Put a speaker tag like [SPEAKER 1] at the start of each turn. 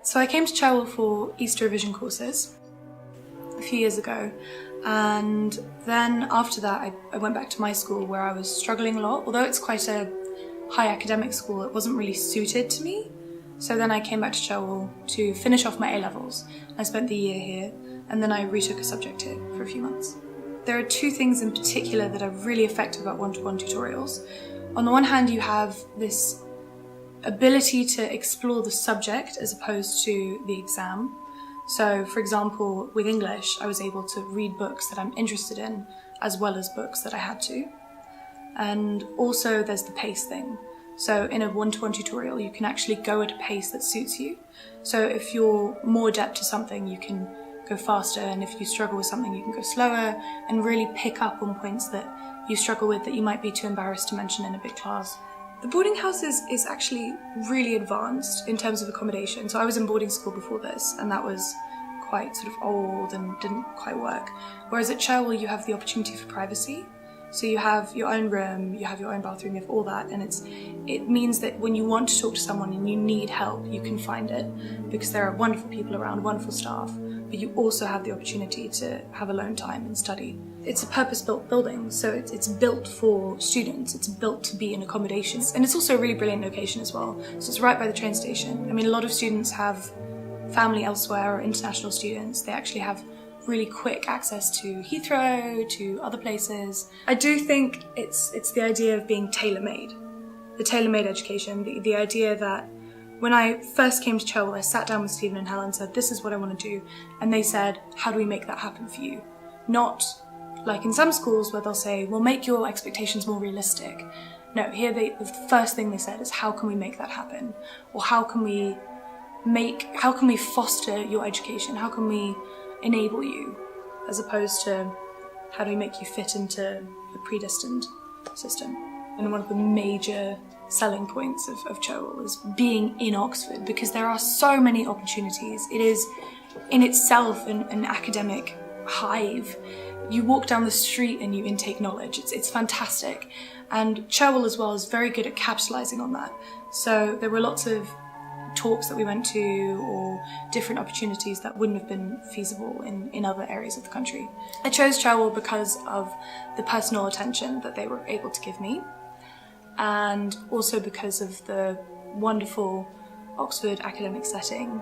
[SPEAKER 1] So I came to Cherwell for Easter revision courses a few years ago, and then after that I went back to my school where I was struggling a lot. Although it's quite a high academic school, it wasn't really suited to me. So then I came back to Cherwell to finish off my A-levels. I spent the year here, and then I retook a subject here for a few months. There are two things in particular that are really effective about one-to-one tutorials. On the one hand, you have this ability to explore the subject as opposed to the exam. So, for example, with English, I was able to read books that I'm interested in, as well as books that I had to. And also there's the pace thing. So in a one-to-one tutorial, you can actually go at a pace that suits you. So if you're more adept to something, you can go faster, and if you struggle with something, you can go slower, and really pick up on points that you struggle with that you might be too embarrassed to mention in a big class. The boarding house is actually really advanced in terms of accommodation. So I was in boarding school before this, and that was quite sort of old and didn't quite work. Whereas at Cherwell, you have the opportunity for privacy. So you have your own room, you have your own bathroom, you have all that, and it means that when you want to talk to someone and you need help, you can find it, because there are wonderful people around, wonderful staff, but you also have the opportunity to have alone time and study. It's a purpose-built building, so it's built for students, it's built to be in accommodations, and it's also a really brilliant location as well. So it's right by the train station. I mean, a lot of students have family elsewhere, or international students, they actually have really quick access to Heathrow, to other places. I do think it's the idea of being tailor-made, the tailor-made education, the idea that when I first came to Cherwell, I sat down with Stephen and Helen and said, this is what I want to do, and they said, how do we make that happen for you? Not like in some schools where they'll say, well, make your expectations more realistic. No, here the first thing they said is, how can we make that happen? Or how can we foster your education? How can we enable you, as opposed to how do we make you fit into a predestined system? And one of the major selling points of Cherwell is being in Oxford, because there are so many opportunities. It is in itself an academic hive. You walk down the street and you intake knowledge. It's fantastic. And Cherwell as well is very good at capitalising on that. So there were lots of talks that we went to, or different opportunities that wouldn't have been feasible in other areas of the country. I chose Cherwell because of the personal attention that they were able to give me, and also because of the wonderful Oxford academic setting